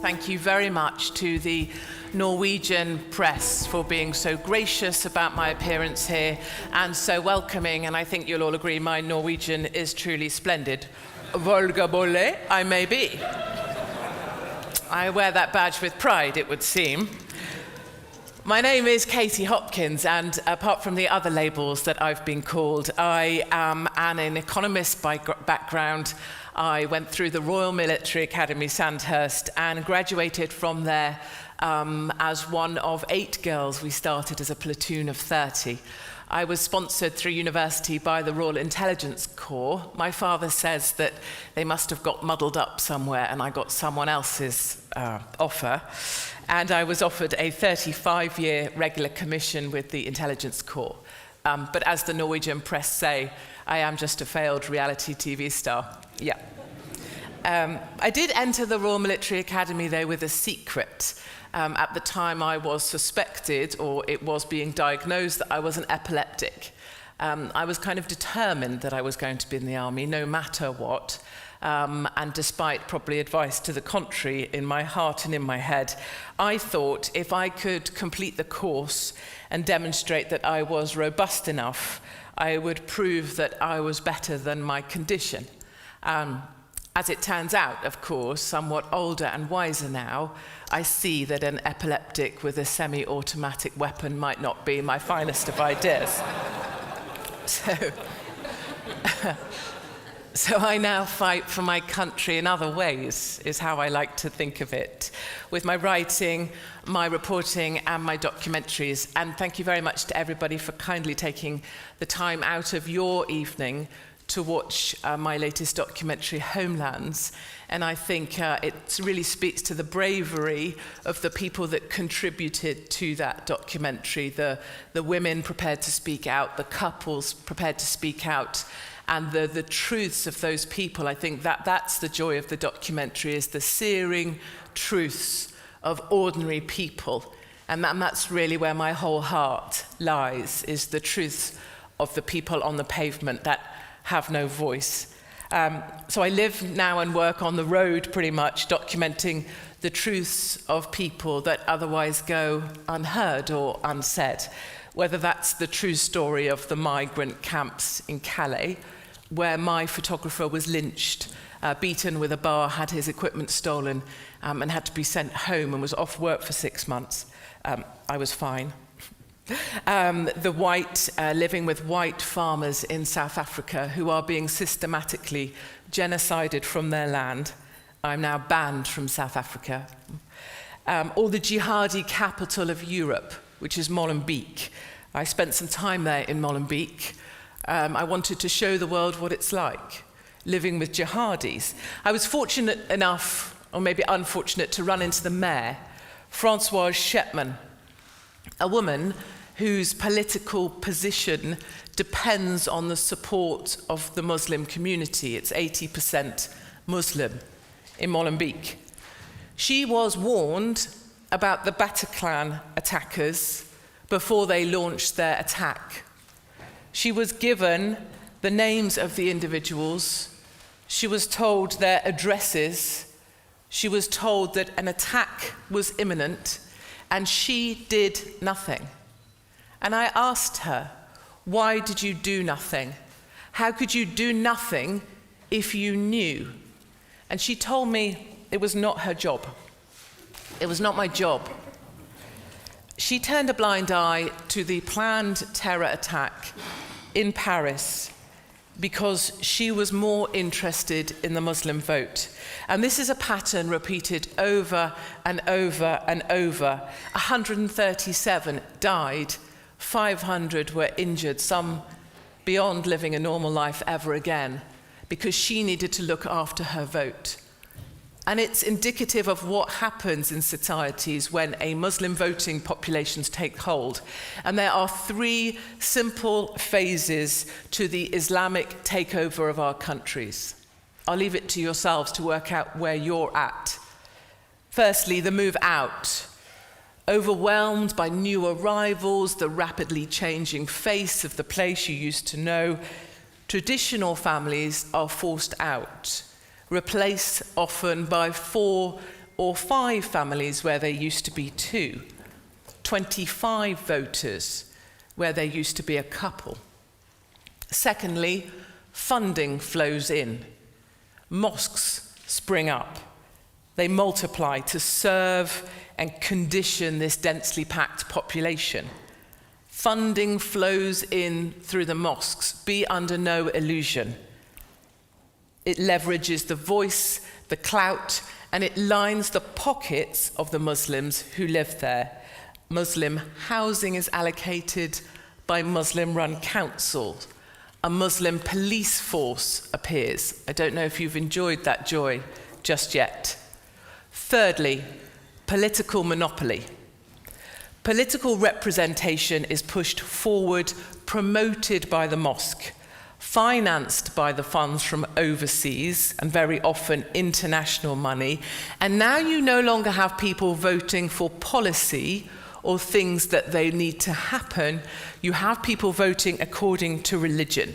thank you very much to the Norwegian press for being so gracious about my appearance here and so welcoming, and I think you'll all agree my Norwegian is truly splendid. Volga bolle, I may be. I wear that badge with pride, it would seem. My name is Katie Hopkins, and apart from the other labels that I've been called, I am an economist by background. I went through the Royal Military Academy, Sandhurst, and graduated from there as one of 8 girls. We started as a platoon of 30. I was sponsored through university by the Royal Intelligence Corps. My father says that they must have got muddled up somewhere and I got someone else's offer. And I was offered a 35-year regular commission with the Intelligence Corps. But as the Norwegian press say, I am just a failed reality TV star. Yeah. I did enter the Royal Military Academy, though, with a secret. At the time, I was suspected, or it was being diagnosed, that I was an epileptic. I was kind of determined that I was going to be in the army, no matter what. And despite probably advice to the contrary in my heart and in my head, I thought if I could complete the course and demonstrate that I was robust enough, I would prove that I was better than my condition. As it turns out, of course, somewhat older and wiser now, I see that an epileptic with a semi-automatic weapon might not be my finest of ideas. So I now fight for my country in other ways, is how I like to think of it, with my writing, my reporting, and my documentaries. And thank you very much to everybody for kindly taking the time out of your evening to watch my latest documentary, Homelands. And I think it really speaks to the bravery of the people that contributed to that documentary, the women prepared to speak out, the couples prepared to speak out, and the truths of those people. I think that's the joy of the documentary, is the searing truths of ordinary people. And that's really where my whole heart lies, is the truths of the people on the pavement that have no voice. So I live now and work on the road pretty much, documenting the truths of people that otherwise go unheard or unsaid, whether that's the true story of the migrant camps in Calais, where my photographer was lynched, beaten with a bar, had his equipment stolen, and had to be sent home and was off work for 6 months. I was fine. The white, living with white farmers in South Africa who are being systematically genocided from their land. I'm now banned from South Africa. Or the jihadi capital of Europe, which is Molenbeek. I spent some time there in Molenbeek. I wanted to show the world what it's like, living with jihadis. I was fortunate enough, or maybe unfortunate, to run into the mayor, Françoise Schepman, a woman whose political position depends on the support of the Muslim community. It's 80% Muslim in Molenbeek. She was warned about the Bataclan attackers before they launched their attack. She was given the names of the individuals. She was told their addresses. She was told that an attack was imminent, and she did nothing. And I asked her, why did you do nothing? How could you do nothing if you knew? And she told me it was not her job. It was not my job. She turned a blind eye to the planned terror attack in Paris because she was more interested in the Muslim vote. And this is a pattern repeated over and over and over. 137 died, 500 were injured, some beyond living a normal life ever again, because she needed to look after her vote. And it's indicative of what happens in societies when a Muslim voting populations take hold. And there are 3 simple phases to the Islamic takeover of our countries. I'll leave it to yourselves to work out where you're at. Firstly, the move out. Overwhelmed by new arrivals, the rapidly changing face of the place you used to know, traditional families are forced out, replaced often by 4 or 5 families where there used to be 2, 25 voters where there used to be a couple. Secondly, funding flows in. Mosques spring up. They multiply to serve and condition this densely packed population. Funding flows in through the mosques, be under no illusion. It leverages the voice, the clout, and it lines the pockets of the Muslims who live there. Muslim housing is allocated by Muslim-run councils. A Muslim police force appears. I don't know if you've enjoyed that joy just yet. Thirdly, political monopoly. Political representation is pushed forward, promoted by the mosque, financed by the funds from overseas, and very often international money. And now you no longer have people voting for policy or things that they need to happen. You have people voting according to religion.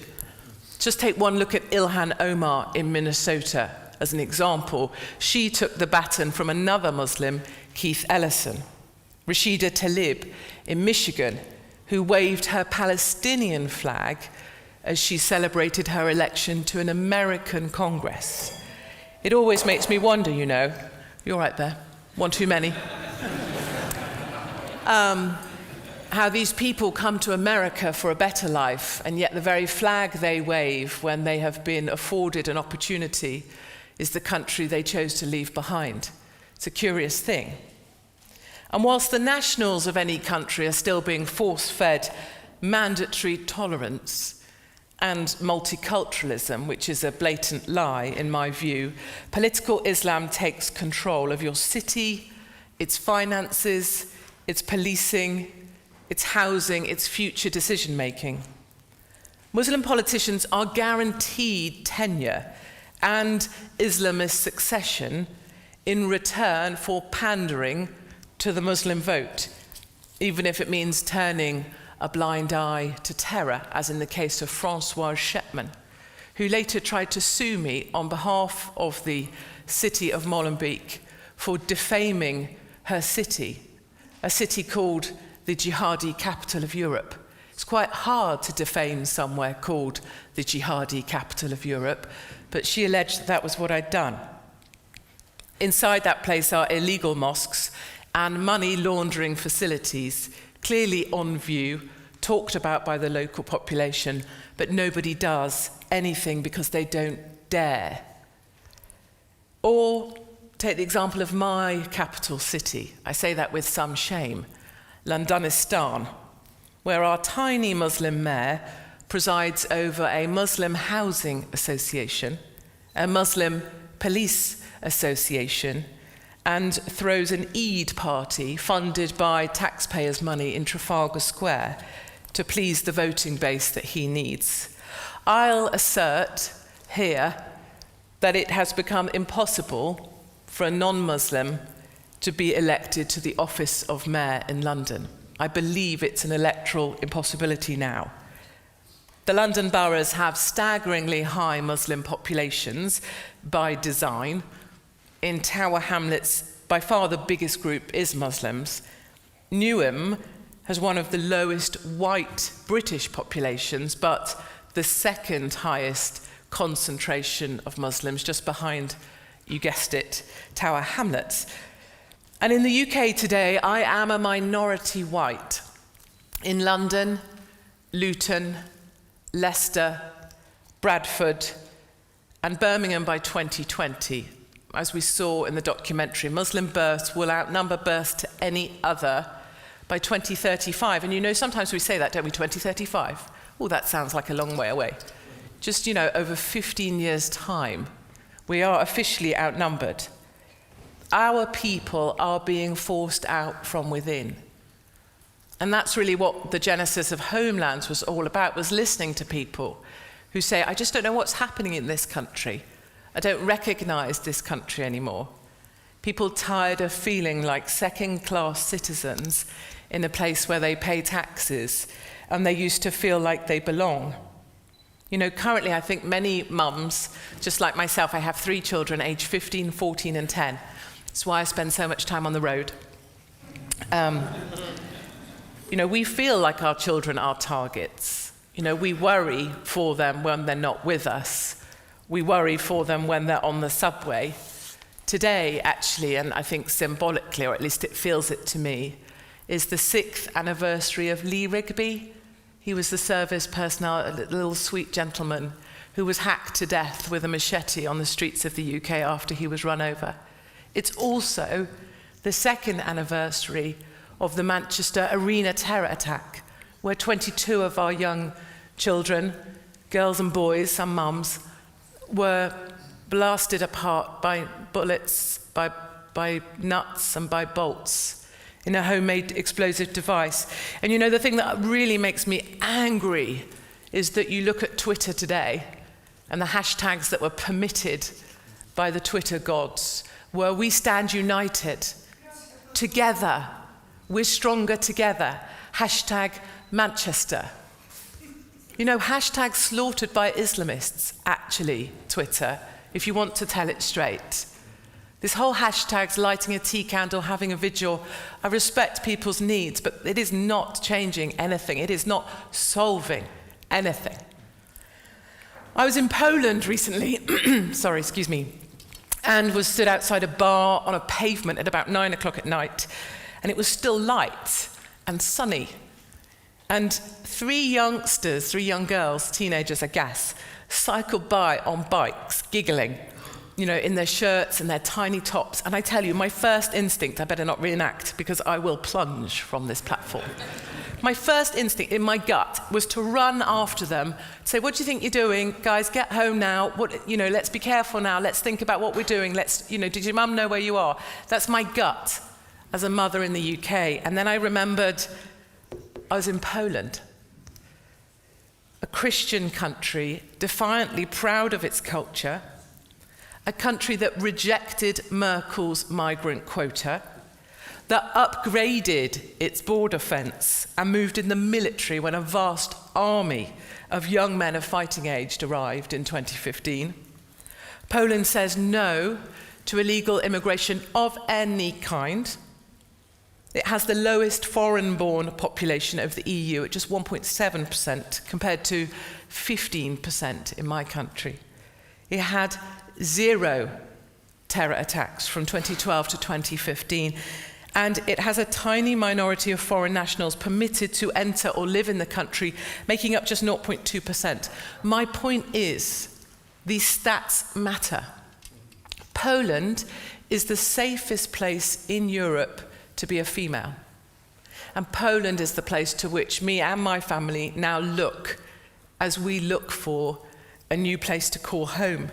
Just take one look at Ilhan Omar in Minnesota as an example. She took the baton from another Muslim, Keith Ellison. Rashida Tlaib in Michigan, who waved her Palestinian flag as she celebrated her election to an American Congress. It always makes me wonder, you know. You're right there. One too many. How these people come to America for a better life, and yet the very flag they wave when they have been afforded an opportunity is the country they chose to leave behind. It's a curious thing. And whilst the nationals of any country are still being force-fed mandatory tolerance and multiculturalism, which is a blatant lie in my view, political Islam takes control of your city, its finances, its policing, its housing, its future decision-making. Muslim politicians are guaranteed tenure and Islamist succession in return for pandering to the Muslim vote, even if it means turning a blind eye to terror, as in the case of Françoise Schepman, who later tried to sue me on behalf of the city of Molenbeek for defaming her city, a city called the jihadi capital of Europe. It's quite hard to defame somewhere called the jihadi capital of Europe, but she alleged that that was what I'd done. Inside that place are illegal mosques and money laundering facilities, clearly on view, talked about by the local population, but nobody does anything because they don't dare. Or take the example of my capital city. I say that with some shame, Londonistan, where our tiny Muslim mayor presides over a Muslim housing association, a Muslim police association, and throws an Eid party funded by taxpayers' money in Trafalgar Square to please the voting base that he needs. I'll assert here that it has become impossible for a non-Muslim to be elected to the office of mayor in London. I believe it's an electoral impossibility now. The London boroughs have staggeringly high Muslim populations by design. In Tower Hamlets, by far the biggest group is Muslims. Newham has one of the lowest white British populations, but the second highest concentration of Muslims, just behind, you guessed it, Tower Hamlets. And in the UK today, I am a minority white. In London, Luton, Leicester, Bradford, and Birmingham by 2020, as we saw in the documentary, Muslim births will outnumber births to any other by 2035. And you know, sometimes we say that, don't we, 2035? Oh, that sounds like a long way away. Just, you know, over 15 years' time, we are officially outnumbered. Our people are being forced out from within. And that's really what the genesis of Homelands was all about, was listening to people who say, I just don't know what's happening in this country. I don't recognize this country anymore. People tired of feeling like second-class citizens in a place where they pay taxes and they used to feel like they belong. You know, currently I think many mums, just like myself, I have 3 children aged 15, 14 and 10. It's why I spend so much time on the road. We feel like our children are targets. We worry for them when they're not with us. We worry for them when they're on the subway. Today, actually, and I think symbolically, or at least it feels it to me, is the 6th anniversary of Lee Rigby. He was the service personnel, a little sweet gentleman who was hacked to death with a machete on the streets of the UK after he was run over. It's also the 2nd anniversary of the Manchester Arena terror attack, where 22 of our young children, girls and boys, some mums, were blasted apart by bullets, by nuts and by bolts in a homemade explosive device. And the thing that really makes me angry is that you look at Twitter today and the hashtags that were permitted by the Twitter gods, where we stand united, together, we're stronger together, hashtag Manchester. Hashtag slaughtered by Islamists, actually, Twitter, if you want to tell it straight. This whole hashtag's lighting a tea candle, having a vigil. I respect people's needs, but it is not changing anything. It is not solving anything. I was in Poland recently, and was stood outside a bar on a pavement at about 9 o'clock at night, and it was still light and sunny. And 3 young girls, teenagers I guess, cycled by on bikes, giggling, in their shirts and their tiny tops. And I tell you, my first instinct, I better not reenact because I will plunge from this platform. My first instinct in my gut was to run after them, say, what do you think you're doing? Guys, get home now. Let's be careful now. Let's think about what we're doing. Did your mum know where you are? That's my gut as a mother in the UK. And then I remembered I was in Poland, a Christian country, defiantly proud of its culture, a country that rejected Merkel's migrant quota, that upgraded its border fence and moved in the military when a vast army of young men of fighting age arrived in 2015. Poland says no to illegal immigration of any kind. It has the lowest foreign-born population of the EU at just 1.7% compared to 15% in my country. It had 0 terror attacks from 2012 to 2015, and it has a tiny minority of foreign nationals permitted to enter or live in the country, making up just 0.2%. My point is, these stats matter. Poland is the safest place in Europe to be a female. And Poland is the place to which me and my family now look as we look for a new place to call home.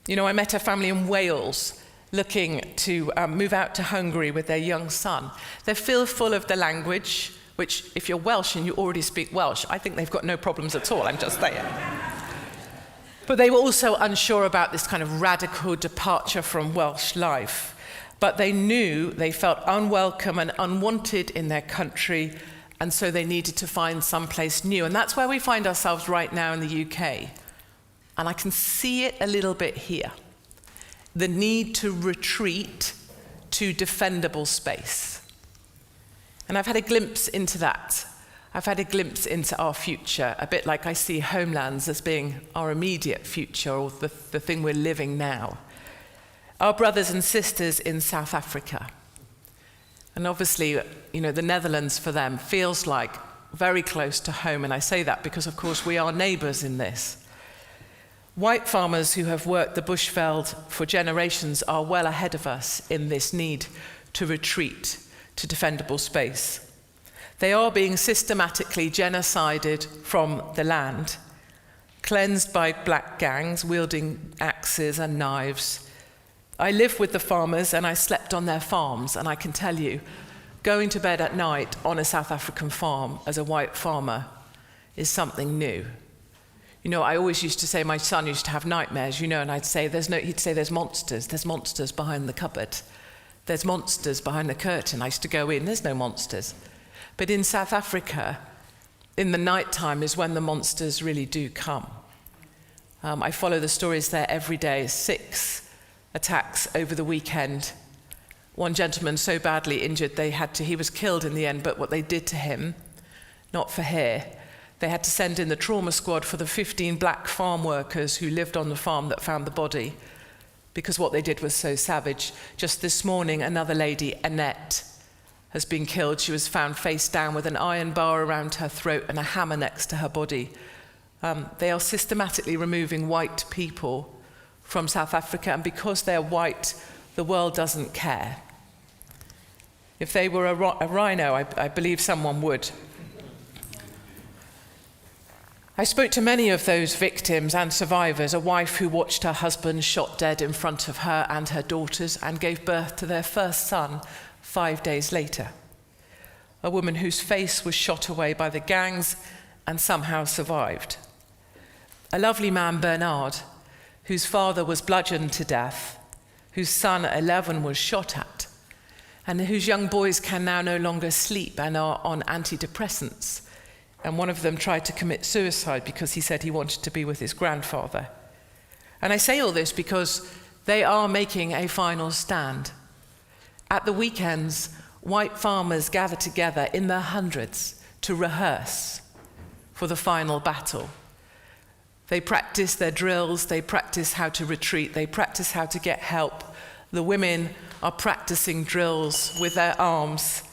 I met a family in Wales looking to move out to Hungary with their young son. They're fearful of the language, which if you're Welsh and you already speak Welsh, I think they've got no problems at all, I'm just saying. But they were also unsure about this kind of radical departure from Welsh life. But they knew they felt unwelcome and unwanted in their country, and so they needed to find someplace new. And that's where we find ourselves right now in the UK. And I can see it a little bit here. The need to retreat to defendable space. And I've had a glimpse into that. I've had a glimpse into our future, a bit like I see homelands as being our immediate future, or the thing we're living now. Our brothers and sisters in South Africa. And obviously, the Netherlands for them feels like very close to home, and I say that because, of course, we are neighbours in this. White farmers who have worked the bushveld for generations are well ahead of us in this need to retreat to defendable space. They are being systematically genocided from the land, cleansed by black gangs wielding axes and knives. I lived with the farmers and I slept on their farms, and I can tell you, going to bed at night on a South African farm as a white farmer is something new. I always used to say, my son used to have nightmares, and I'd say, he'd say, there's monsters behind the cupboard. There's monsters behind the curtain. I used to go in, there's no monsters. But in South Africa, in the nighttime is when the monsters really do come. I follow the stories there every day, 6 attacks over the weekend, One gentleman so badly injured he was killed in the end, but what they did to him, not for here, they had to send in the trauma squad for the 15 black farm workers who lived on the farm that found the body, because what they did was so savage. Just this morning, another lady, Annette, has been killed. She was found face down with an iron bar around her throat and a hammer next to her body. They are systematically removing white people from South Africa, and because they're white, the world doesn't care. If they were a rhino, I believe someone would. I spoke to many of those victims and survivors, a wife who watched her husband shot dead in front of her and her daughters and gave birth to their first son 5 days later. A woman whose face was shot away by the gangs and somehow survived. A lovely man, Bernard, whose father was bludgeoned to death, whose son, 11, was shot at, and whose young boys can now no longer sleep and are on antidepressants. And one of them tried to commit suicide because he said he wanted to be with his grandfather. And I say all this because they are making a final stand. At the weekends, white farmers gather together in their hundreds to rehearse for the final battle. They practice their drills, they practice how to retreat, they practice how to get help. The women are practicing drills with their arms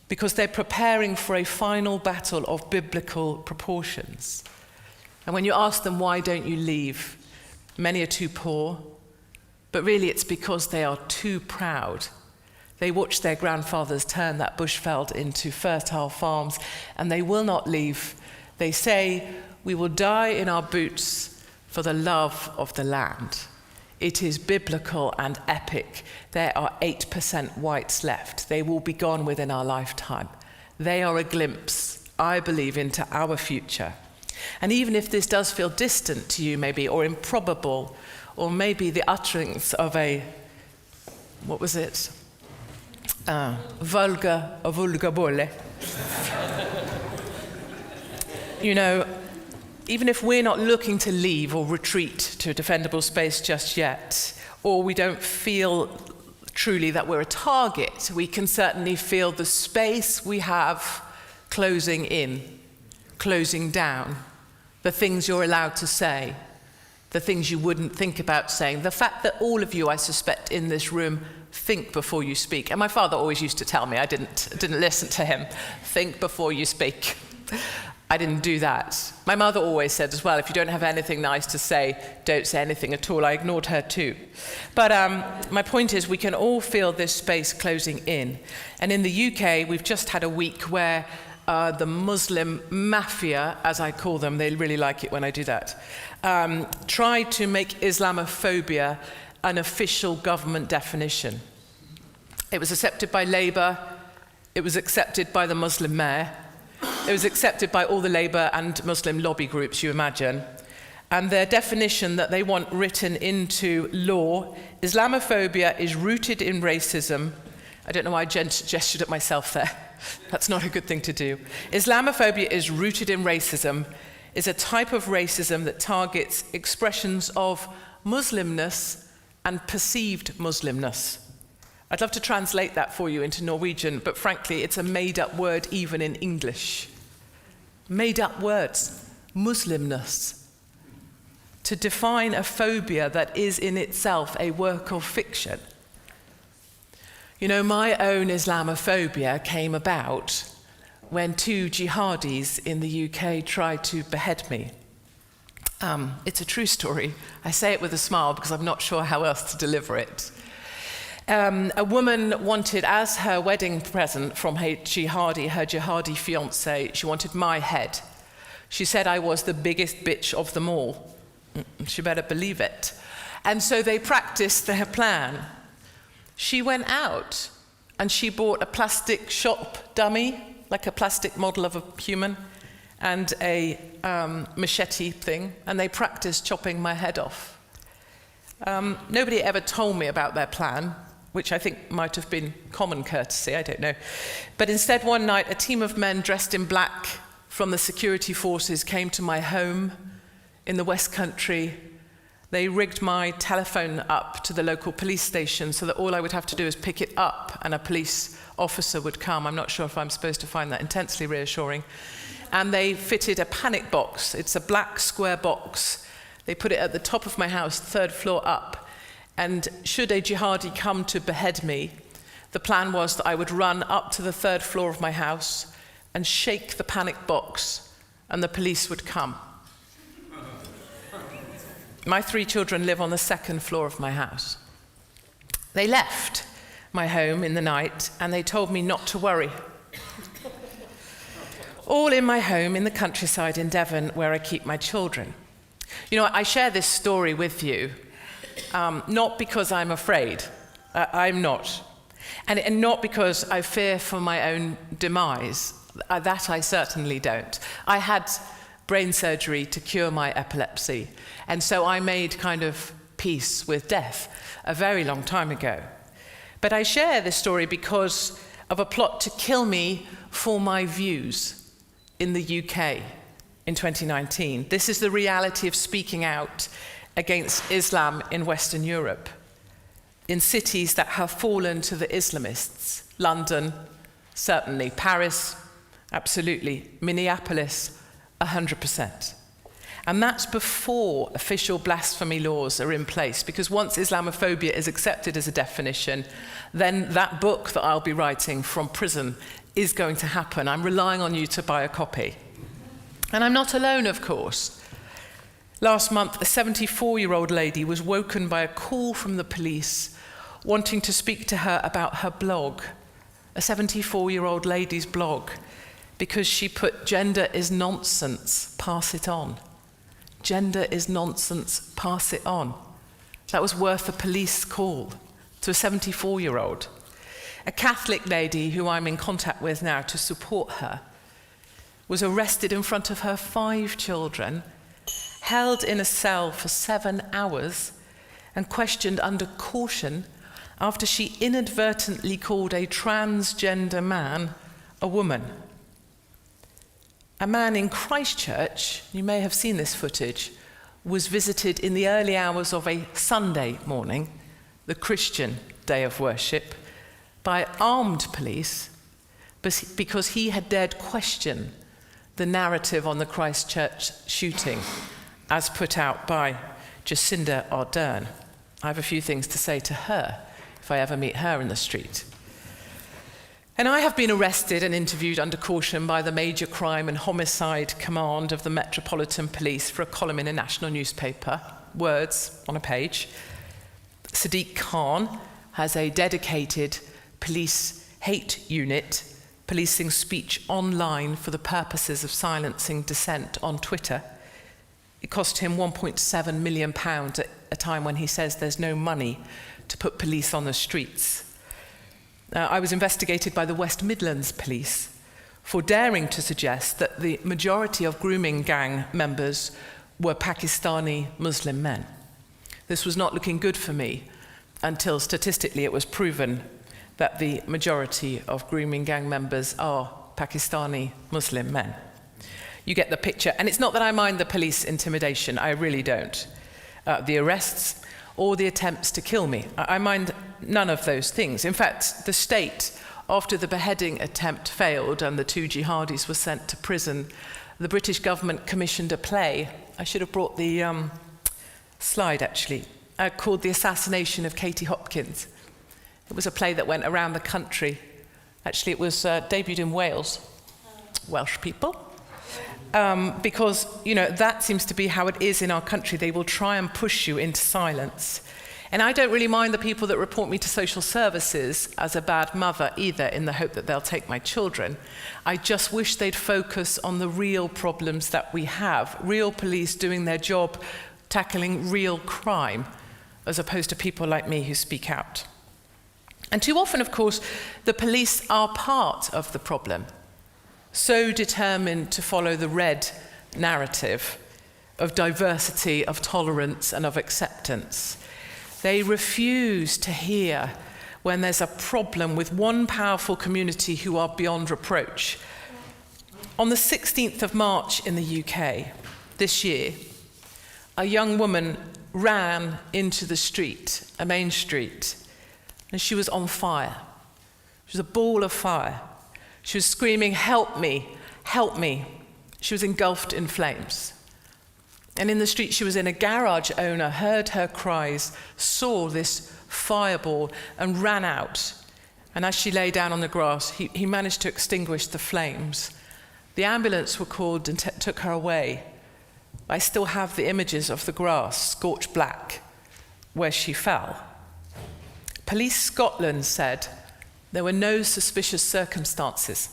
because they're preparing for a final battle of biblical proportions. And when you ask them, why don't you leave? Many are too poor, but really it's because they are too proud. They watched their grandfathers turn that bushveld into fertile farms, and they will not leave. They say, we will die in our boots for the love of the land. It is biblical and epic. There are 8% whites left. They will be gone within our lifetime. They are a glimpse, I believe, into our future. And even if this does feel distant to you, maybe, or improbable, or maybe the utterance of a, what was it? Vulgar bolle. You know, even if we're not looking to leave or retreat to a defendable space just yet, or we don't feel truly that we're a target, we can certainly feel the space we have closing in, closing down, the things you're allowed to say, the things you wouldn't think about saying, the fact that all of you, I suspect, in this room think before you speak. And my father always used to tell me, I didn't listen to him, think before you speak. I didn't do that. My mother always said as well, if you don't have anything nice to say, don't say anything at all. I ignored her too. But my point is, we can all feel this space closing in. And in the UK, we've just had a week where the Muslim mafia, as I call them, they really like it when I do that, tried to make Islamophobia an official government definition. It was accepted by Labour, it was accepted by the Muslim mayor, it was accepted by all the Labour and Muslim lobby groups, you imagine. And their definition that they want written into law, Islamophobia is rooted in racism. I don't know why I gestured at myself there. That's not a good thing to do. Islamophobia is rooted in racism, is a type of racism that targets expressions of Muslimness and perceived Muslimness. I'd love to translate that for you into Norwegian, but frankly, it's a made-up word even in English. Made-up words, Muslimness. To define a phobia that is in itself a work of fiction. You know, my own Islamophobia came about when 2 jihadis in the UK tried to behead me. It's a true story. I say it with a smile because I'm not sure how else to deliver it. A woman wanted, as her wedding present from her jihadi fiancé, she wanted my head. She said I was the biggest bitch of them all. She better believe it. And so they practiced their plan. She went out and she bought a plastic shop dummy, like a plastic model of a human, and a machete thing, and they practiced chopping my head off. Nobody ever told me about their plan, which I think might have been common courtesy, I don't know. But instead, one night, a team of men dressed in black from the security forces came to my home in the West Country They rigged my telephone up to the local police station so that all I would have to do is pick it up and a police officer would come. I'm not sure if I'm supposed to find that intensely reassuring. And they fitted a panic box. It's a black square box. They put it at the top of my house, 3rd floor up. And should a jihadi come to behead me, the plan was that I would run up to the 3rd floor of my house and shake the panic box, and the police would come. My 3 children live on the 2nd floor of my house. They left my home in the night, and they told me not to worry. All in my home in the countryside in Devon, where I keep my children. You know, I share this story with you, not because I'm afraid. I'm not. And not because I fear for my own demise. That I certainly don't. I had brain surgery to cure my epilepsy, and so I made kind of peace with death a very long time ago. But I share this story because of a plot to kill me for my views in the UK in 2019. This is the reality of speaking out against Islam in Western Europe, in cities that have fallen to the Islamists. London, certainly. Paris, absolutely. Minneapolis, 100%. And that's before official blasphemy laws are in place, because once Islamophobia is accepted as a definition, then that book that I'll be writing from prison is going to happen. I'm relying on you to buy a copy. And I'm not alone, of course. Last month, a 74-year-old lady was woken by a call from the police wanting to speak to her about her blog, a 74-year-old lady's blog, because she put, "Gender is nonsense, pass it on." Gender is nonsense, pass it on. That was worth a police call to a 74-year-old. A Catholic lady who I'm in contact with now to support her was arrested in front of her 5 children, held in a cell for 7 hours, and questioned under caution after she inadvertently called a transgender man a woman. A man in Christchurch, you may have seen this footage, was visited in the early hours of a Sunday morning, the Christian day of worship, by armed police because he had dared question the narrative on the Christchurch shooting as put out by Jacinda Ardern. I have a few things to say to her if I ever meet her in the street. And I have been arrested and interviewed under caution by the Major Crime and Homicide Command of the Metropolitan Police for a column in a national newspaper, words on a page. Sadiq Khan has a dedicated police hate unit policing speech online for the purposes of silencing dissent on Twitter. It cost him £1.7 million at a time when he says there's no money to put police on the streets. I was investigated by the West Midlands Police for daring to suggest that the majority of grooming gang members were Pakistani Muslim men. This was not looking good for me until statistically it was proven that the majority of grooming gang members are Pakistani Muslim men. You get the picture. And it's not that I mind the police intimidation, I really don't. The arrests or the attempts to kill me. I mind none of those things. In fact, the state, after the beheading attempt failed and the 2 jihadis were sent to prison, the British government commissioned a play. I should have brought the slide, actually, called The Assassination of Katie Hopkins. It was a play that went around the country. Actually, it was debuted in Wales. Welsh people. Because, you know, that seems to be how it is in our country. They will try and push you into silence. And I don't really mind the people that report me to social services as a bad mother either, in the hope that they'll take my children. I just wish they'd focus on the real problems that we have. Real police doing their job, tackling real crime, as opposed to people like me who speak out. And too often, of course, the police are part of the problem. So determined to follow the red narrative of diversity, of tolerance, and of acceptance. They refuse to hear when there's a problem with one powerful community who are beyond reproach. On the 16th of March in the UK this year, a young woman ran into the street, a main street, and she was on fire. She was a ball of fire. She was screaming, "Help me, help me." She was engulfed in flames. And in the street she was in, a garage owner heard her cries, saw this fireball, and ran out. And as she lay down on the grass, he managed to extinguish the flames. The ambulance were called and took her away. I still have the images of the grass, scorched black, where she fell. Police Scotland said there were no suspicious circumstances.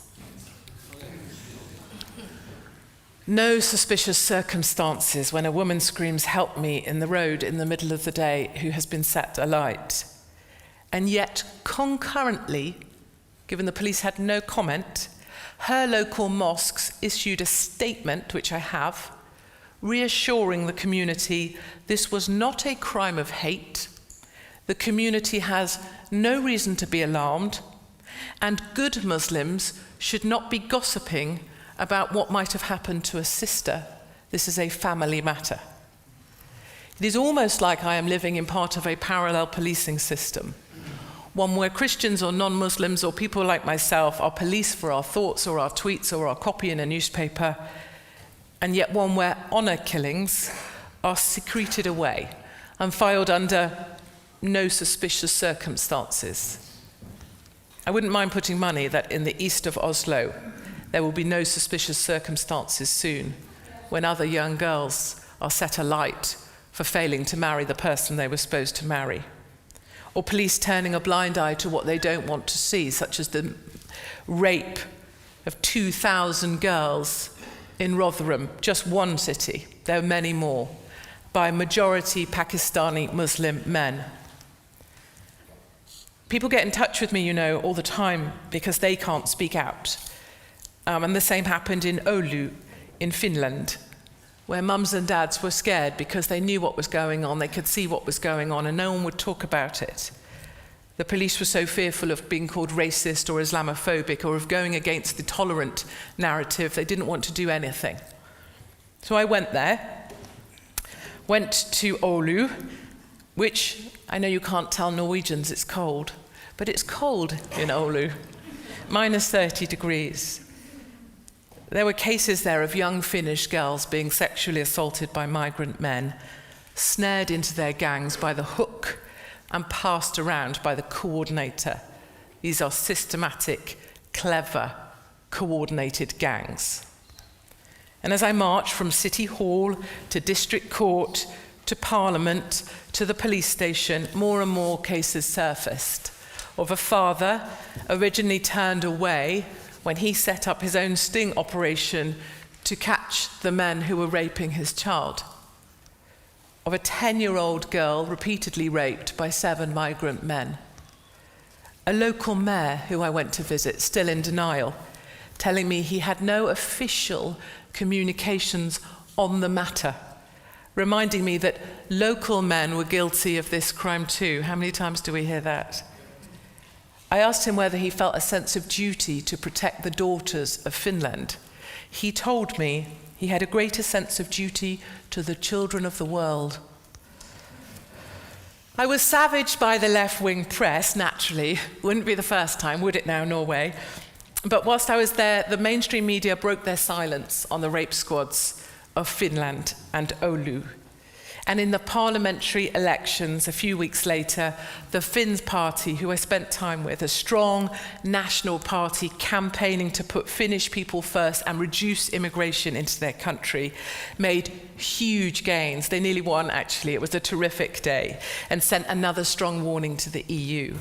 No suspicious circumstances when a woman screams, "Help me," in the road in the middle of the day who has been set alight. And yet, concurrently, given the police had no comment, her local mosques issued a statement, which I have, reassuring the community this was not a crime of hate, the community has no reason to be alarmed, and good Muslims should not be gossiping about what might have happened to a sister. This is a family matter. It is almost like I am living in part of a parallel policing system, one where Christians or non-Muslims or people like myself are policed for our thoughts or our tweets or our copy in a newspaper, and yet one where honour killings are secreted away and filed under no suspicious circumstances. I wouldn't mind putting money that in the east of Oslo there will be no suspicious circumstances soon when other young girls are set alight for failing to marry the person they were supposed to marry. Or police turning a blind eye to what they don't want to see, such as the rape of 2,000 girls in Rotherham, just one city, there are many more, by majority Pakistani Muslim men. People get in touch with me, you know, all the time because they can't speak out. And the same happened in Oulu in Finland, where mums and dads were scared because they knew what was going on, they could see what was going on, and no one would talk about it. The police were so fearful of being called racist or Islamophobic or of going against the tolerant narrative, they didn't want to do anything. So I went there, went to Oulu, which I know you can't tell Norwegians it's cold, but it's cold in Oulu, minus 30 degrees. There were cases there of young Finnish girls being sexually assaulted by migrant men, snared into their gangs by the hook and passed around by the coordinator. These are systematic, clever, coordinated gangs. And as I marched from City Hall to District Court to Parliament to the police station, more and more cases surfaced of a father originally turned away when he set up his own sting operation to catch the men who were raping his child. Of a 10-year-old girl repeatedly raped by 7 migrant men. A local mayor who I went to visit, still in denial, telling me he had no official communications on the matter, reminding me that local men were guilty of this crime too. How many times do we hear that? I asked him whether he felt a sense of duty to protect the daughters of Finland. He told me he had a greater sense of duty to the children of the world. I was savaged by the left-wing press, naturally. Wouldn't be the first time, would it now, Norway? But whilst I was there, the mainstream media broke their silence on the rape squads of Finland and Oulu. And in the parliamentary elections a few weeks later, the Finns party, who I spent time with, a strong national party campaigning to put Finnish people first and reduce immigration into their country, made huge gains. They nearly won, actually. It was a terrific day, and sent another strong warning to the EU.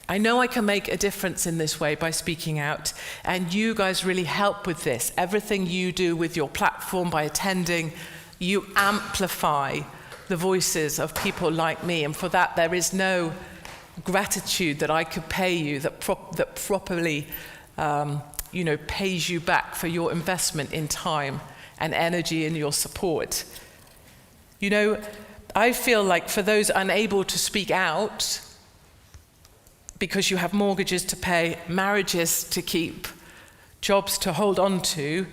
I know I can make a difference in this way by speaking out, and you guys really help with this. Everything you do with your platform by attending, you amplify the voices of people like me, and for that there is no gratitude that I could pay you that properly pays you back for your investment in time and energy and your support. You know, I feel like for those unable to speak out, because you have mortgages to pay, marriages to keep, jobs to hold on to,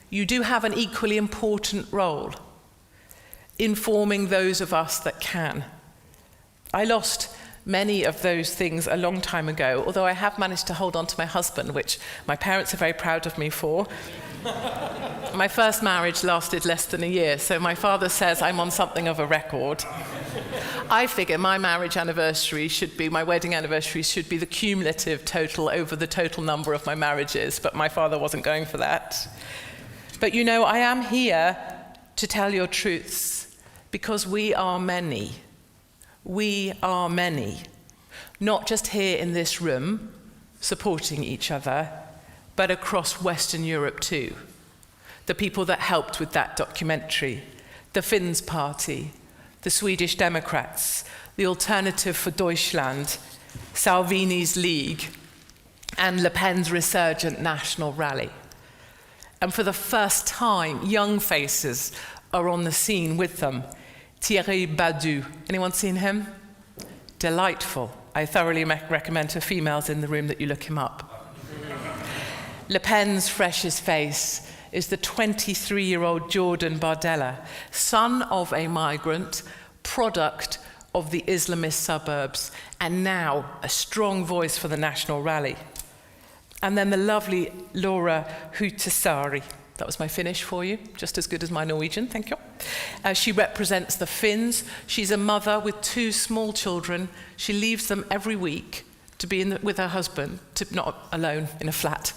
you do have an equally important role. informing those of us that can. I lost many of those things a long time ago, although I have managed to hold on to my husband, which my parents are very proud of me for. My first marriage lasted less than a year, so my father says I'm on something of a record. I figure my marriage anniversary should be, my wedding anniversary should be the cumulative total over the total number of my marriages, but my father wasn't going for that. But you know, I am here to tell your truths, because we are many. We are many. Not just here in this room, supporting each other, but across Western Europe too. The people that helped with that documentary, the Finns Party, the Swedish Democrats, the Alternative for Deutschland, Salvini's League, and Le Pen's resurgent national rally. And for the first time, young faces are on the scene with them. Thierry Baudu, anyone seen him? Delightful. I thoroughly recommend to females in the room that you look him up. Le Pen's freshest face is the 23-year-old Jordan Bardella, son of a migrant, product of the Islamist suburbs, and now a strong voice for the national rally. And then the lovely Laura Huhtasaari. That was my Finnish for you, just as good as my Norwegian, thank you. She represents the Finns. She's a mother with 2 small children. She leaves them every week to be with her husband, not alone in a flat.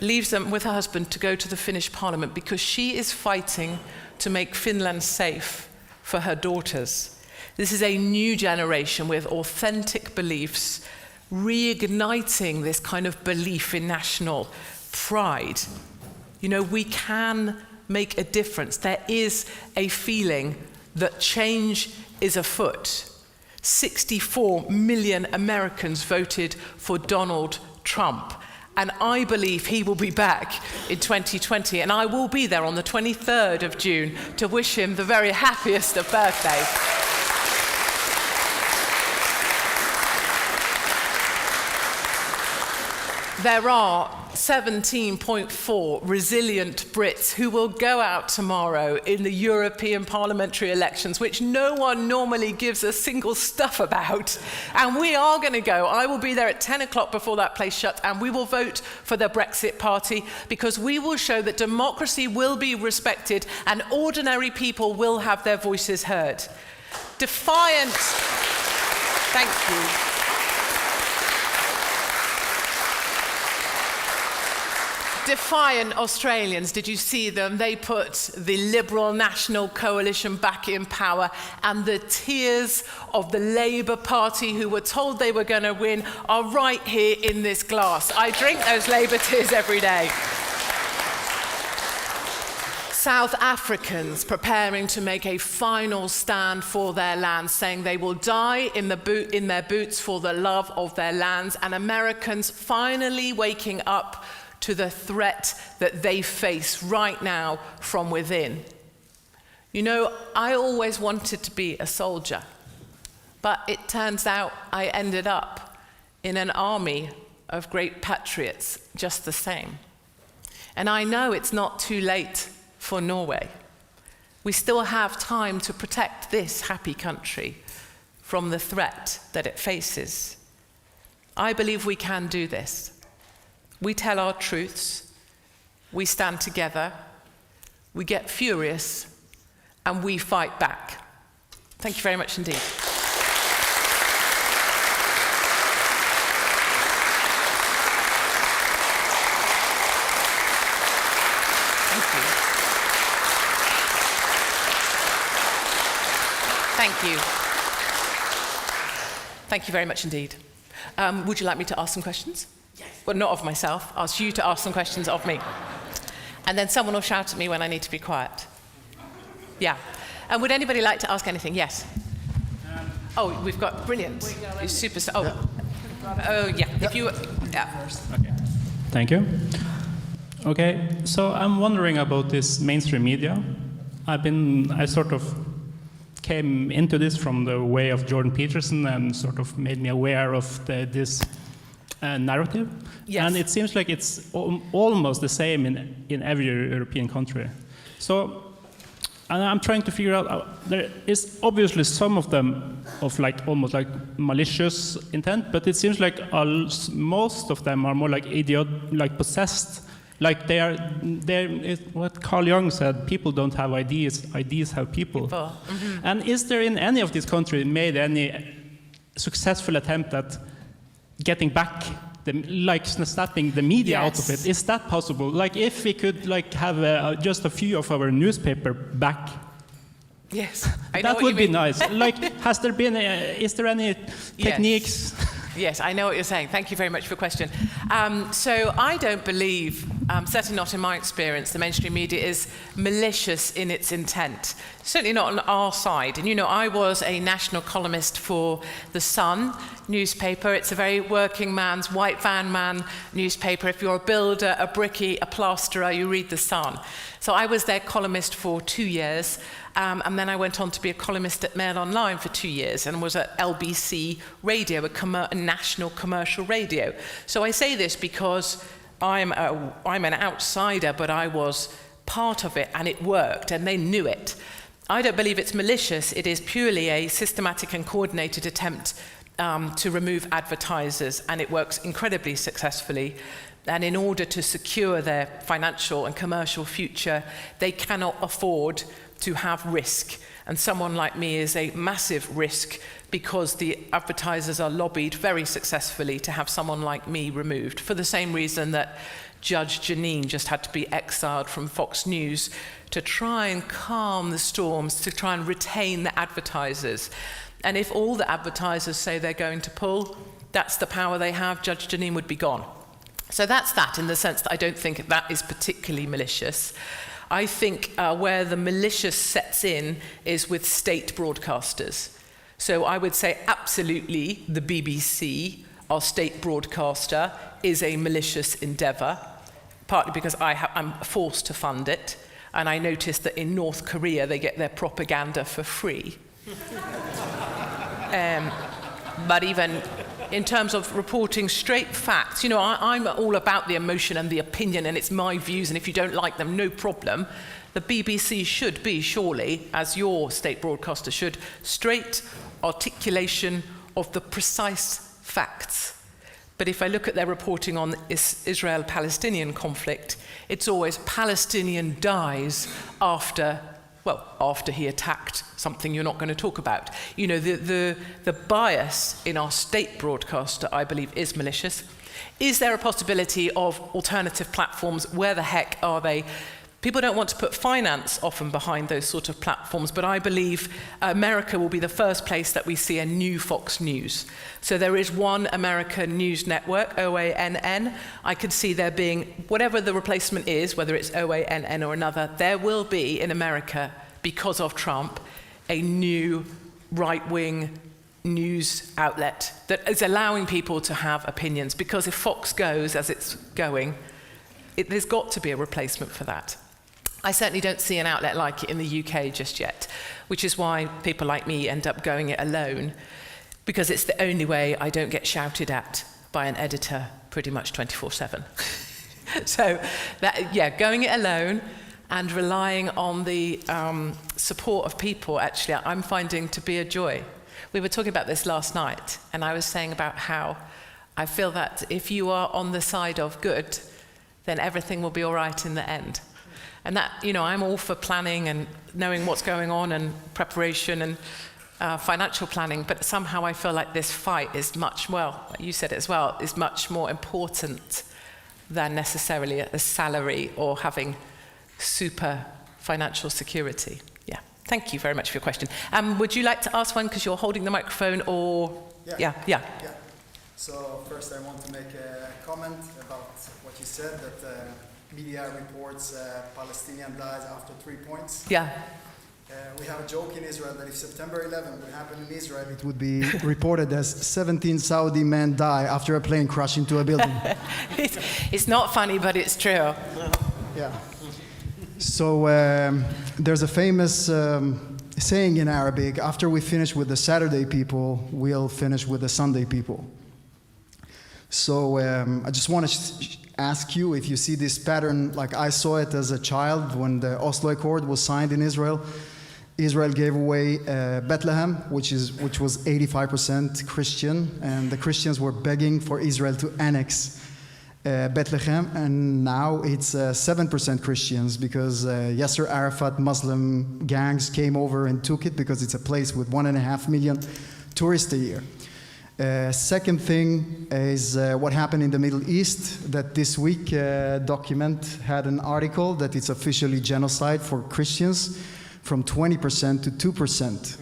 Leaves them with her husband to go to the Finnish parliament because she is fighting to make Finland safe for her daughters. This is a new generation with authentic beliefs, reigniting this kind of belief in national pride. You know, we can make a difference. There is a feeling that change is afoot. 64 million Americans voted for Donald Trump. And I believe he will be back in 2020. And I will be there on the 23rd of June to wish him the very happiest of birthdays. There are 17.4 resilient Brits who will go out tomorrow in the European parliamentary elections, which no one normally gives a single stuff about. And we are going to go. I will be there at 10 o'clock before that place shuts, and we will vote for the Brexit Party, because we will show that democracy will be respected and ordinary people will have their voices heard. Defiant. Thank you. Defiant Australians, did you see them? They put the Liberal National Coalition back in power, and the tears of the Labour Party, who were told they were going to win, are right here in this glass. I drink those Labour tears every day. South Africans preparing to make a final stand for their lands, saying they will die in their boots for the love of their lands, and Americans finally waking up to the threat that they face right now from within. You know, I always wanted to be a soldier, but it turns out I ended up in an army of great patriots just the same. And I know it's not too late for Norway. We still have time to protect this happy country from the threat that it faces. I believe we can do this. We tell our truths, we stand together, we get furious, and we fight back. Thank you very much indeed. Thank you. Thank you. Thank you very much indeed. Would you like me to ask some questions? Well, not of myself. Ask you to ask some questions of me. And then someone will shout at me when I need to be quiet. Yeah. And would anybody like to ask anything? Yes. Oh, we've got brilliant. Superstar. Oh, yeah. If you. Yeah. Okay. Thank you. Okay. So I'm wondering about this mainstream media. I sort of came into this from the way of Jordan Peterson and sort of made me aware of this narrative. Yes. And it seems like it's almost the same in every European country. So and I'm trying to figure out, there is obviously some of them of like almost like malicious intent, but it seems like most of them are more like like possessed. Like what Carl Jung said, people don't have ideas, ideas have people. Mm-hmm. And is there in any of these countries made any successful attempt at getting back, like snapping the media out of it? Is that possible? Like if we could like have just a few of our newspaper back. Yes, that would be nice. Like, has there been? Is there any techniques? Yes, I know what you're saying. Thank you very much for the question. So I don't believe, certainly not in my experience, the mainstream media is malicious in its intent. Certainly not on our side. And you know, I was a national columnist for The Sun newspaper. It's a very working man's, white van man newspaper. If you're a builder, a brickie, a plasterer, you read The Sun. So I was their columnist for 2 years. And then I went on to be a columnist at Mail Online for 2 years and was at LBC Radio, a national commercial radio. So I say this because I'm an outsider, but I was part of it and it worked and they knew it. I don't believe it's malicious. It is purely a systematic and coordinated attempt to remove advertisers, and it works incredibly successfully. And in order to secure their financial and commercial future, they cannot afford to have risk. And someone like me is a massive risk because the advertisers are lobbied very successfully to have someone like me removed, for the same reason that Judge Janine just had to be exiled from Fox News to try and calm the storms, to try and retain the advertisers. And if all the advertisers say they're going to pull, that's the power they have, Judge Janine would be gone. So that's that, in the sense that I don't think that is particularly malicious. I think where the malicious sets in is with state broadcasters. So I would say absolutely the BBC, our state broadcaster, is a malicious endeavour, partly because I'm forced to fund it, and I noticed that in North Korea they get their propaganda for free. But even in terms of reporting straight facts, you know, I'm all about the emotion and the opinion, and it's my views, and if you don't like them, no problem. The BBC should be, surely, as your state broadcaster should, straight articulation of the precise facts. But if I look at their reporting on Israel-Palestinian conflict, it's always Palestinian dies after he attacked something you're not going to talk about. You know, the bias in our state broadcaster, I believe, is malicious. Is there a possibility of alternative platforms? Where the heck are they? People don't want to put finance often behind those sort of platforms, but I believe America will be the first place that we see a new Fox News. So there is one American news network, OANN. I could see there being, whatever the replacement is, whether it's OANN or another, there will be in America, because of Trump, a new right-wing news outlet that is allowing people to have opinions. Because if Fox goes as it's going, there's got to be a replacement for that. I certainly don't see an outlet like it in the UK just yet, which is why people like me end up going it alone, because it's the only way I don't get shouted at by an editor pretty much 24/7. So, going it alone and relying on the support of people, actually, I'm finding to be a joy. We were talking about this last night, and I was saying about how I feel that if you are on the side of good, then everything will be all right in the end. And that, you know, I'm all for planning and knowing what's going on and preparation and financial planning, but somehow I feel like this fight is much, you said it as well, is much more important than necessarily a salary or having super financial security. Yeah, thank you very much for your question. Would you like to ask one because you're holding the microphone, or? Yeah. So first I want to make a comment about what you said, that media reports Palestinian dies after 3 points. Yeah. We have a joke in Israel that if September 11 would happen in Israel, it would be reported as 17 Saudi men die after a plane crashed into a building. It's not funny, but it's true. Yeah. So there's a famous saying in Arabic, after we finish with the Saturday people, we'll finish with the Sunday people. So I just want to ask you if you see this pattern, like I saw it as a child when the Oslo Accord was signed in Israel. Israel gave away Bethlehem, which was 85% Christian, and the Christians were begging for Israel to annex Bethlehem, and now it's 7% Christians because Yasser Arafat Muslim gangs came over and took it because it's a place with 1.5 million tourists a year. Second thing is what happened in the Middle East, that this week Document had an article that it's officially genocide for Christians from 20% to 2%.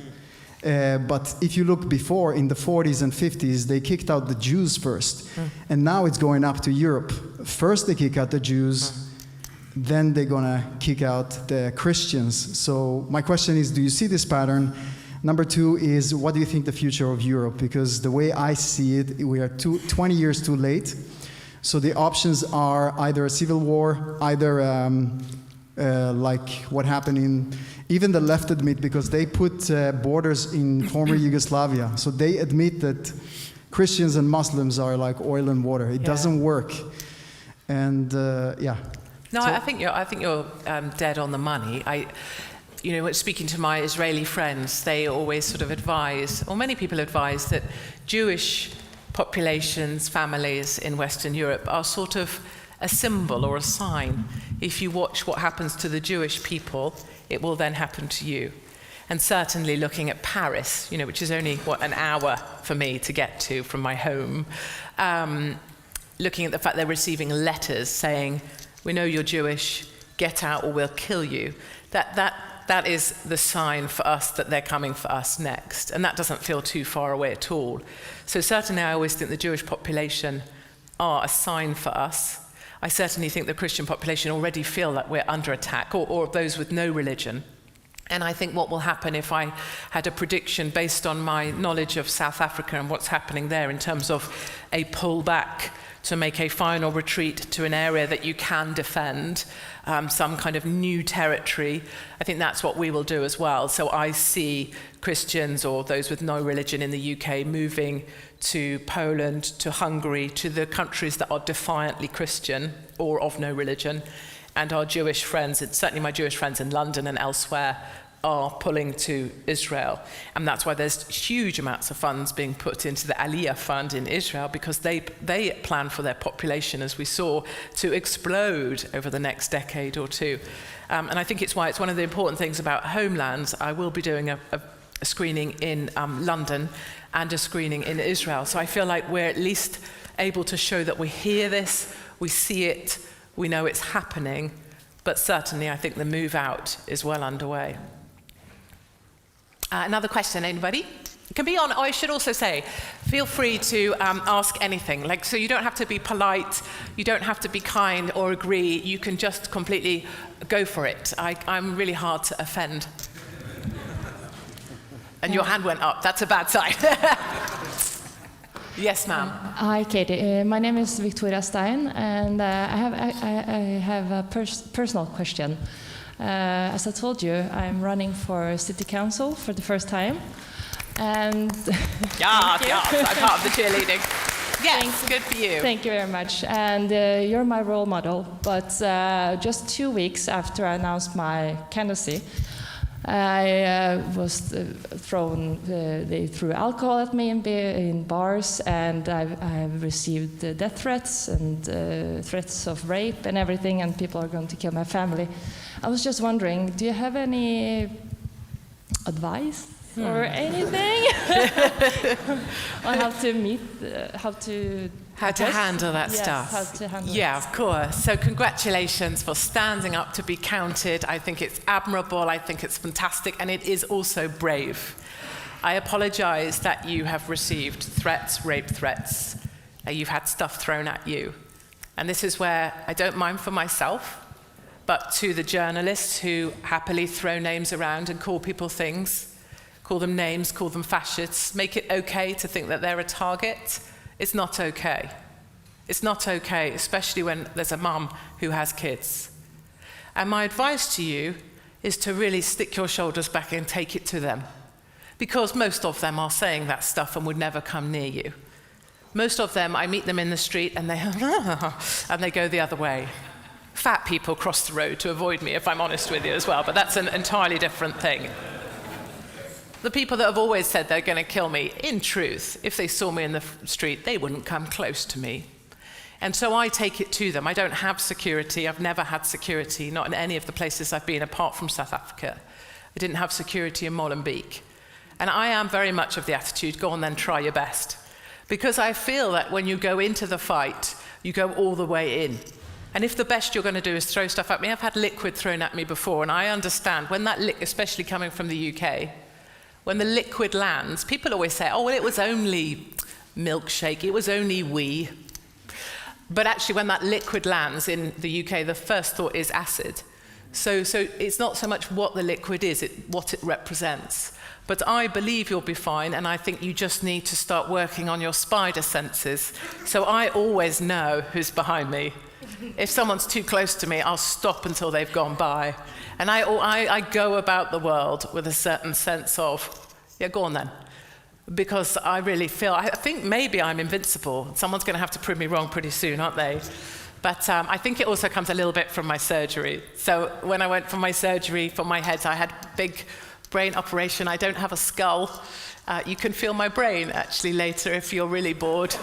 But if you look before, in the 40s and 50s, they kicked out the Jews first. And now it's going up to Europe. First they kick out the Jews, then they're gonna kick out the Christians. So my question is, do you see this pattern? Number two is, what do you think the future of Europe? Because the way I see it, we are 20 years too late. So the options are either a civil war, either like what happened in, even the left admit, because they put borders in former Yugoslavia. So they admit that Christians and Muslims are like oil and water. It doesn't work. And yeah. No, So- I think you're dead on the money. You know, speaking to my Israeli friends, they always sort of advise, or many people advise, that Jewish populations, families in Western Europe are sort of a symbol or a sign. If you watch what happens to the Jewish people, it will then happen to you. And certainly looking at Paris, you know, which is only, an hour for me to get to from my home, looking at the fact they're receiving letters saying, we know you're Jewish, get out or we'll kill you. That is the sign for us that they're coming for us next. And that doesn't feel too far away at all. So certainly I always think the Jewish population are a sign for us. I certainly think the Christian population already feel that we're under attack, or those with no religion. And I think what will happen, if I had a prediction based on my knowledge of South Africa and what's happening there in terms of a pullback to make a final retreat to an area that you can defend, some kind of new territory, I think that's what we will do as well. So I see Christians or those with no religion in the UK moving to Poland, to Hungary, to the countries that are defiantly Christian or of no religion. And our Jewish friends, and certainly my Jewish friends in London and elsewhere, are pulling to Israel. And that's why there's huge amounts of funds being put into the Aliyah Fund in Israel, because they plan for their population, as we saw, to explode over the next decade or two. And I think it's why it's one of the important things about Homelands. I will be doing a screening in London and a screening in Israel. So I feel like we're at least able to show that we hear this, we see it, we know it's happening, but certainly I think the move out is well underway. Another question, anybody? It can be on, I should also say, feel free to ask anything. Like, so you don't have to be polite, you don't have to be kind or agree, you can just completely go for it. I'm really hard to offend. And your hand went up, that's a bad sign. Yes, ma'am. Hi, Katie. My name is Victoria Stein, and I have a personal question. As I told you, I'm running for city council for the first time, and I'm part of the cheerleading. Yes, good for you. Thank you very much. And you're my role model. But just 2 weeks after I announced my candidacy, I was they threw alcohol at me in bars, and I've received death threats and threats of rape and everything, and people are going to kill my family. I was just wondering, do you have any advice or anything on how to handle that stuff? How to handle Yeah, of course. So congratulations for standing up to be counted. I think it's admirable, I think it's fantastic, and it is also brave. I apologize that you have received threats, rape threats. You've had stuff thrown at you. And this is where I don't mind for myself, but to the journalists who happily throw names around and call people things, call them names, call them fascists, make it okay to think that they're a target. It's not okay. It's not okay, especially when there's a mum who has kids. And my advice to you is to really stick your shoulders back and take it to them. Because most of them are saying that stuff and would never come near you. Most of them, I meet them in the street and they and they go the other way. Fat people cross the road to avoid me, if I'm honest with you as well, but that's an entirely different thing. The people that have always said they're going to kill me, in truth, if they saw me in the street, they wouldn't come close to me. And so I take it to them. I don't have security. I've never had security, not in any of the places I've been apart from South Africa. I didn't have security in Molenbeek. And I am very much of the attitude, go on then, try your best. Because I feel that when you go into the fight, you go all the way in. And if the best you're going to do is throw stuff at me, I've had liquid thrown at me before, and I understand when that especially coming from the UK, when the liquid lands, people always say, oh, well, it was only milkshake, it was only wee. But actually, when that liquid lands in the UK, the first thought is acid. So it's not so much what the liquid is, what it represents. But I believe you'll be fine, and I think you just need to start working on your spider senses. So I always know who's behind me. If someone's too close to me, I'll stop until they've gone by. And I go about the world with a certain sense of, yeah, go on then. Because I really feel, I think maybe I'm invincible. Someone's going to have to prove me wrong pretty soon, aren't they? But I think it also comes a little bit from my surgery. So when I went for my surgery for my head, I had big brain operation. I don't have a skull. You can feel my brain actually later if you're really bored.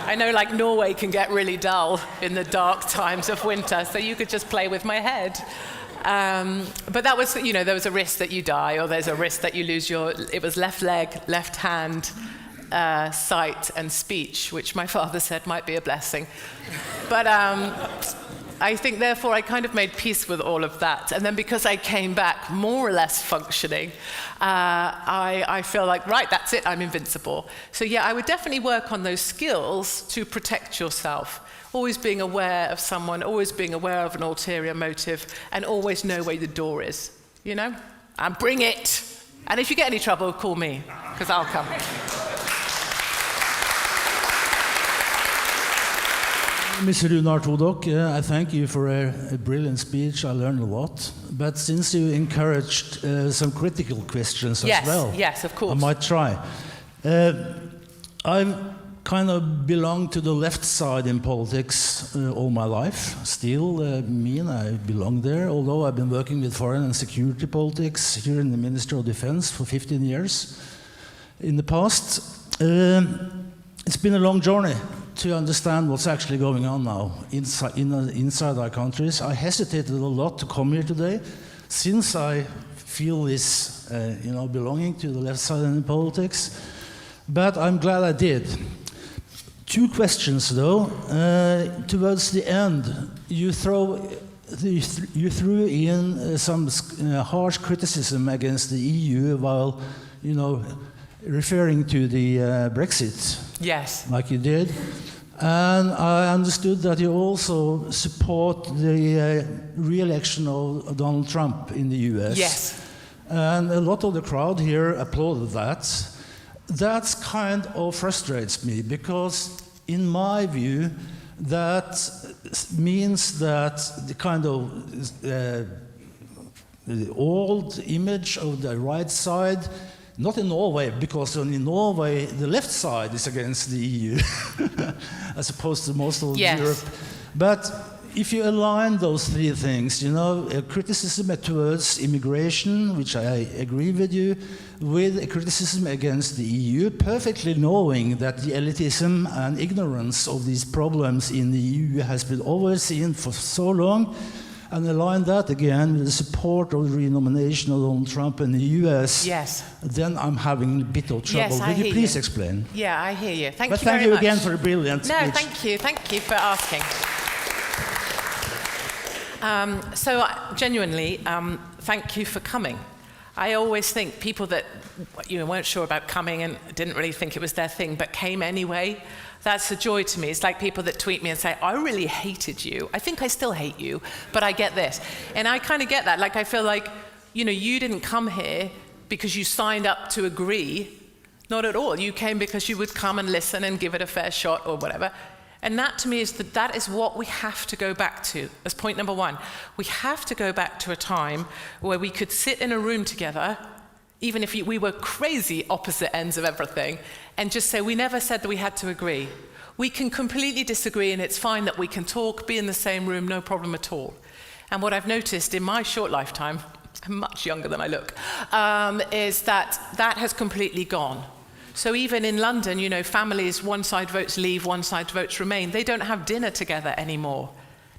I know like Norway can get really dull in the dark times of winter, so you could just play with my head. But that was, you know, there was a risk that you die, or there's a risk that you lose it was left leg, left hand, sight and speech, which my father said might be a blessing. But I think, therefore, I kind of made peace with all of that. And then because I came back more or less functioning, I feel like, right, that's it, I'm invincible. So yeah, I would definitely work on those skills to protect yourself. Always being aware of someone, always being aware of an ulterior motive, and always know where the door is, you know? And bring it. And if you get any trouble, call me, because I'll come. Mr. Runar Todok, I thank you for a brilliant speech. I learned a lot. But since you encouraged some critical questions as well, yes, of course. I might try. I've kind of belonged to the left side in politics all my life. Still mean I belong there, although I've been working with foreign and security politics here in the Ministry of Defense for 15 years in the past. It's been a long journey to understand what's actually going on now inside our countries. I hesitated a lot to come here today, since I feel this, belonging to the left side in politics. But I'm glad I did. Two questions, though. Towards the end, you threw in some harsh criticism against the EU while, referring to the Brexit. Yes. Like you did. And I understood that you also support the re-election of Donald Trump in the US. Yes. And a lot of the crowd here applauded that. That kind of frustrates me, because in my view, that means that the kind of the old image of the right side, not in Norway, because in Norway the left side is against the EU, as opposed to most of Europe. But if you align those three things, a criticism towards immigration, which I agree with you, with a criticism against the EU, perfectly knowing that the elitism and ignorance of these problems in the EU has been overseen for so long, and align that again with the support of the renomination of Donald Trump in the US, then I'm having a bit of trouble. Would you please explain? Yeah, I hear you. Thank you very much. But thank you again for a brilliant speech. No, thank you. Thank you for asking. So genuinely, thank you for coming. I always think people that weren't sure about coming and didn't really think it was their thing, but came anyway, that's a joy to me. It's like people that tweet me and say, I really hated you. I think I still hate you, but I get this. And I kind of get that. Like, I feel like, you didn't come here because you signed up to agree. Not at all. You came because you would come and listen and give it a fair shot or whatever. And that to me is that is what we have to go back to as point number one. We have to go back to a time where we could sit in a room together even if we were crazy opposite ends of everything, and just say, we never said that we had to agree. We can completely disagree, and it's fine that we can talk, be in the same room, no problem at all. And what I've noticed in my short lifetime, I'm much younger than I look, is that has completely gone. So even in London, you know, families, one side votes leave, one side votes remain. They don't have dinner together anymore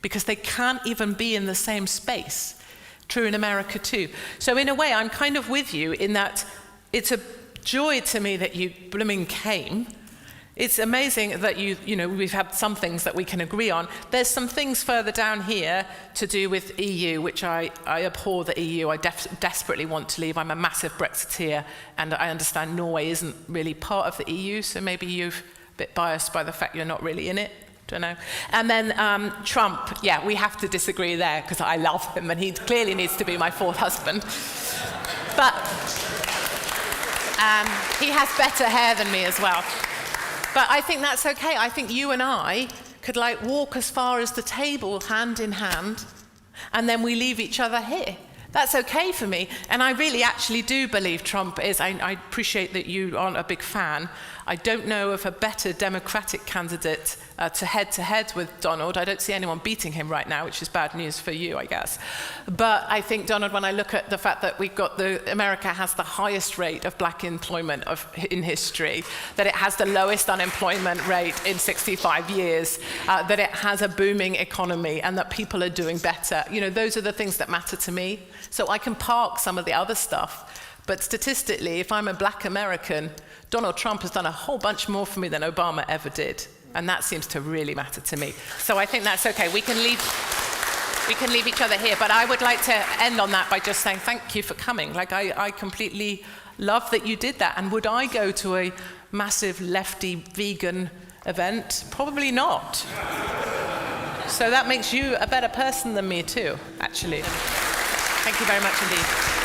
because they can't even be in the same space. True in America too. So in a way, I'm kind of with you in that it's a joy to me that you blooming came. It's amazing that you know, we've had some things that we can agree on. There's some things further down here to do with EU, which I abhor the EU. I desperately want to leave. I'm a massive Brexiteer, and I understand Norway isn't really part of the EU, so maybe you're a bit biased by the fact you're not really in it. Don't know. And then Trump, yeah, we have to disagree there, because I love him, and he clearly needs to be my fourth husband. But he has better hair than me as well. But I think that's okay. I think you and I could like walk as far as the table hand in hand, and then we leave each other here. That's okay for me. And I really actually do believe Trump is, I appreciate that you aren't a big fan. I don't know of a better Democratic candidate to head with Donald. I don't see anyone beating him right now, which is bad news for you, I guess. But I think, Donald, when I look at the fact that America has the highest rate of black employment in history, that it has the lowest unemployment rate in 65 years, that it has a booming economy, and that people are doing better. You know, those are the things that matter to me. So I can park some of the other stuff. But statistically, if I'm a black American, Donald Trump has done a whole bunch more for me than Obama ever did. And that seems to really matter to me. So I think that's okay. We can leave each other here. But I would like to end on that by just saying thank you for coming. Like, I completely love that you did that. And would I go to a massive lefty vegan event? Probably not. So that makes you a better person than me too, actually. Thank you very much indeed.